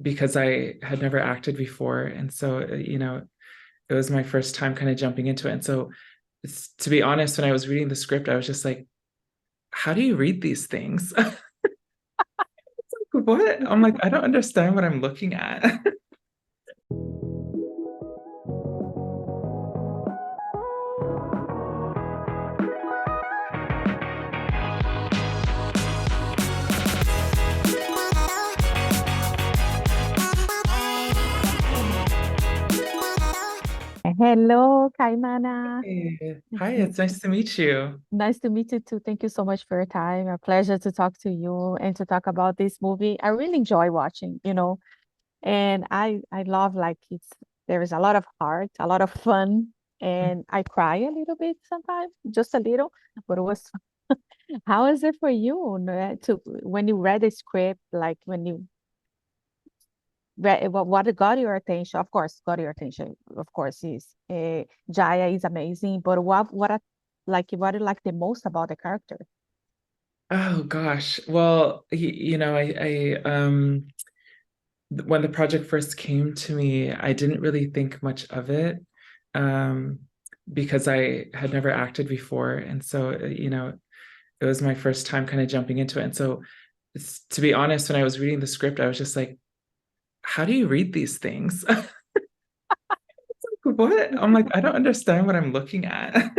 because I had never acted before. And so, it was my first time kind of jumping into it. And so, to be honest, when I was reading the script, I was just like, how do you read these things? What? I'm like, I don't understand what I'm looking at. Hello, Kaimana. Hey, hi, it's nice to meet you. Nice to meet you too. Thank you so much for your time. A pleasure to talk to you and to talk about this movie. I really enjoy watching, and I love like there is a lot of heart, a lot of fun, and I cry a little bit sometimes, just a little, but it was how is it for you to when you read the script, like when you what got your attention? Of course, got your attention. Of course, is Jaya is amazing. But what you like the most about the character? Oh gosh. Well, when the project first came to me, I didn't really think much of it, um, because I had never acted before, and so it was my first time kind of jumping into it. And so, to be honest, when I was reading the script, I was just like, how do you read these things? What? I'm like, I don't understand what I'm looking at.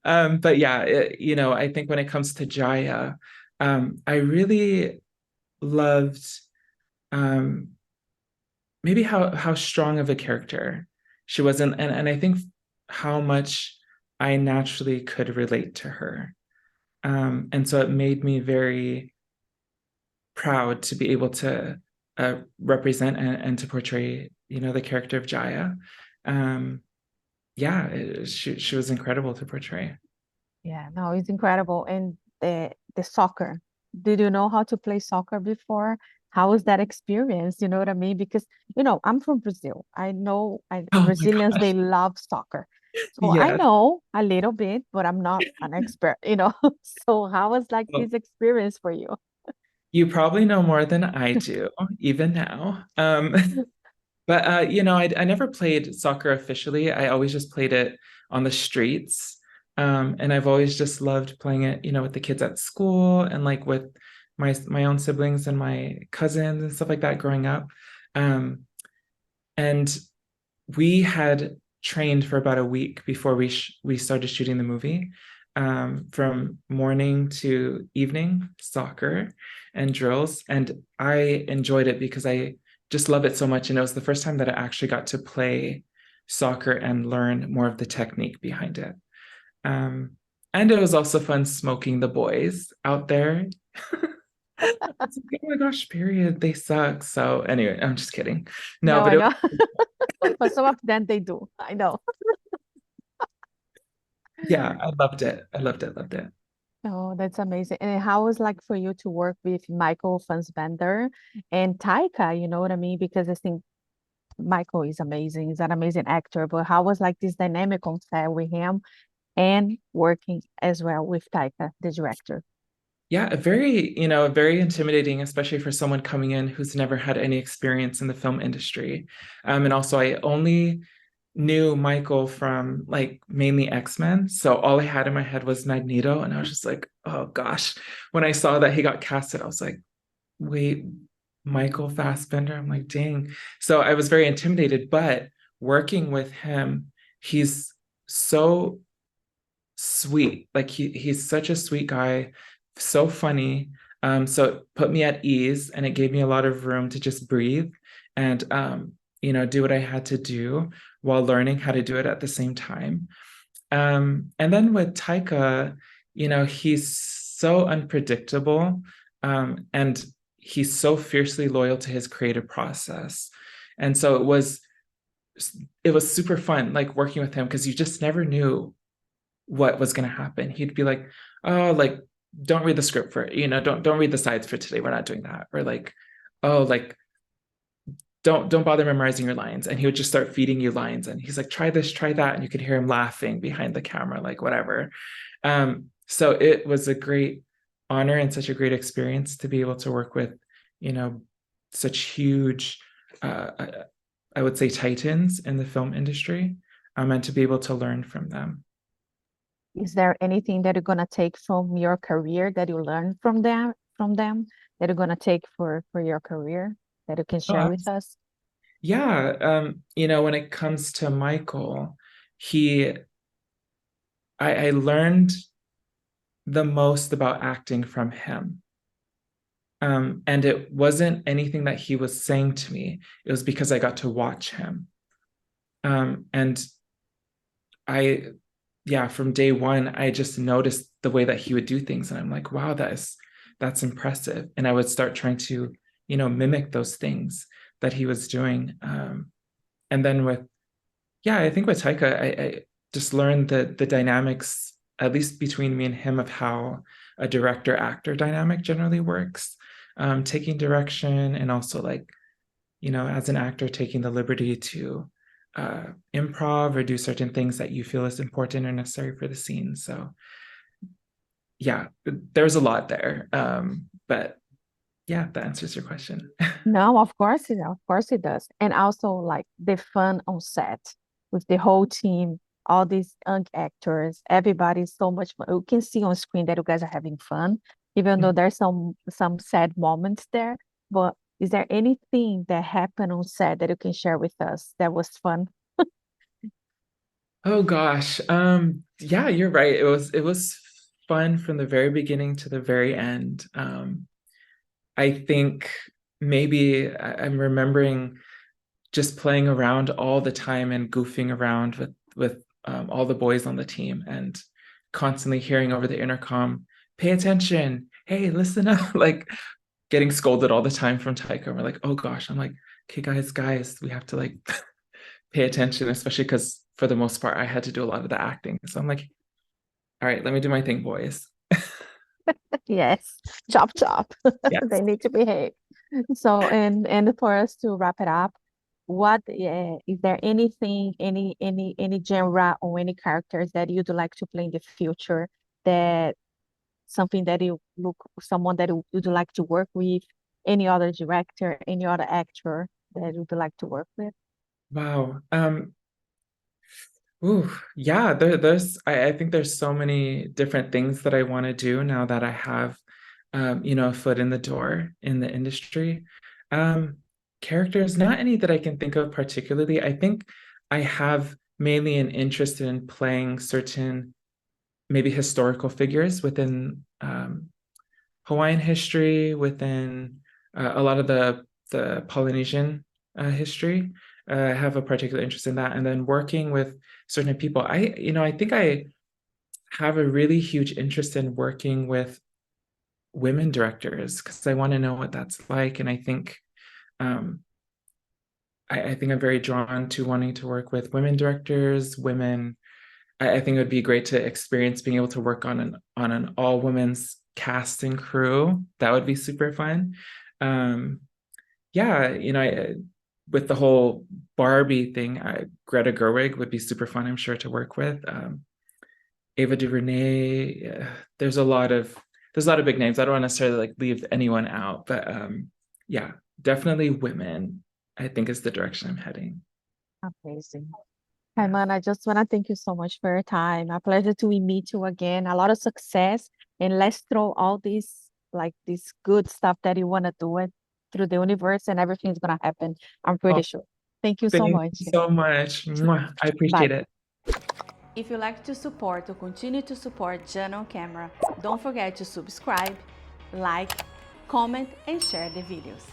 But yeah, I think when it comes to Jaya, I really loved, um, maybe how strong of a character she was, and I think how much I naturally could relate to her. And so it made me very proud to be able to represent and to portray, the character of Jaya. Um, yeah, she was incredible to portray. Yeah, no, it's incredible. And the soccer. Did you know how to play soccer before? How was that experience? You know what I mean? Because I'm from Brazil. I know Oh my Brazilians, gosh. they love soccer. So I Yes. know a little bit, but I'm not an expert. So how was like Well, this experience for you? you probably know more than I do, even now. But I never played soccer officially. I always just played it on the streets. And I've always just loved playing it, with the kids at school and like with my own siblings and my cousins and stuff like that growing up. Um, and we had trained for about a week before we started shooting the movie, from morning to evening, soccer and drills. And I enjoyed it because I just love it so much. And it was the first time that I actually got to play soccer and learn more of the technique behind it. Um, and it was also fun smoking the boys out there. It's like, oh my gosh, period. They suck. So anyway, I'm just kidding. No, No, but I it know. For some of them, they do. I know. Yeah, I loved it. I loved it, loved it. Oh, that's amazing. And how was like for you to work with Michael Fassbender and Taika, you know what I mean? Because I think Michael is amazing. He's an amazing actor. But how was like this dynamic on set with him and working as well with Taika, the director? Yeah, very intimidating, especially for someone coming in who's never had any experience in the film industry. And also I only knew Michael from like mainly X-Men. So all I had in my head was Magneto. And I was just like, oh gosh. When I saw that he got casted, I was like, wait, Michael Fassbender. I'm like, dang. So I was very intimidated, but working with him, he's so sweet. Like he's such a sweet guy, so funny. So it put me at ease and it gave me a lot of room to just breathe and do what I had to do while learning how to do it at the same time. And then with Taika, he's so unpredictable, and he's so fiercely loyal to his creative process. And so it was super fun, like working with him because you just never knew what was going to happen. He'd be like, "Oh, like don't read the script for it. Don't read the sides for today. We're not doing that." Or like, "Oh, like don't bother memorizing your lines." And he would just start feeding you lines, and he's like, "Try this, try that," and you could hear him laughing behind the camera, like whatever. So it was a great honor and such a great experience to be able to work with, you know, such huge, I would say, titans in the film industry, and to be able to learn from them. Is there anything that you're gonna take from your career that you learned from them that you're gonna take for your career that you can share Oh, with us? yeah. When it comes to Michael, he I learned the most about acting from him. And it wasn't anything that he was saying to me. It was because I got to watch him. And I, yeah, from day one, I just noticed the way that he would do things. And I'm like, wow, that's impressive. And I would start trying to, mimic those things that he was doing. And then I think with Taika, I just learned the dynamics, at least between me and him, of how a director actor dynamic generally works. Taking direction, and also, like, as an actor, taking the liberty to improv or do certain things that you feel is important or necessary for the scene. So yeah, there's a lot there. But yeah, that answers your question. No, of course it does. And also like the fun on set with the whole team, all these young actors, everybody's so much fun. You can see on screen that you guys are having fun, even though there's some sad moments there. But is there anything that happened on set that you can share with us that was fun? Oh gosh. Yeah, you're right. It was fun from the very beginning to the very end. I think maybe I'm remembering just playing around all the time and goofing around with all the boys on the team, and constantly hearing over the intercom, "Pay attention! Hey, listen up!" Like, getting scolded all the time from Taika. And we're like, "Oh gosh!" I'm like, "Okay, guys, we have to, like, pay attention," especially because for the most part I had to do a lot of the acting. So I'm like, "All right, let me do my thing, boys." Yes, chop chop. They Yes. need to behave. So, and for us to wrap it up, what is there anything, any genre or any characters that you'd like to play in the future, that something that you look, someone that you'd like to work with, any other director, any other actor that you'd like to work with? Wow. Ooh, yeah, I think there's so many different things that I want to do now that I have a foot in the door in the industry. Um, Characters, not any that I can think of particularly. I think I have mainly an interest in playing certain, maybe, historical figures within Hawaiian history, within a lot of the Polynesian history. I have a particular interest in that, and then working with certain people. I think I have a really huge interest in working with women directors, because I want to know what that's like, and I think um, I think I'm very drawn to wanting to work with women directors, women. I think it would be great to experience being able to work on an all women's cast and crew. That would be super fun. Um, yeah, with the whole Barbie thing, Greta Gerwig would be super fun, I'm sure, to work with. Ava DuVernay. There's a lot of big names. I don't want to necessarily, like, leave anyone out, but yeah, definitely women, I think, is the direction I'm heading. Amazing. Yeah. Kaimana, I just want to thank you so much for your time. A pleasure to meet you again. A lot of success, and let's throw all this, like this good stuff that you want to do it through the universe, and everything's gonna happen. I'm Oh, pretty sure. Thank you thank so you much. so much. Mwah. I Bye. appreciate it. If you like to support or continue to support Jana on Camera, don't forget to subscribe, like, comment, and share the videos.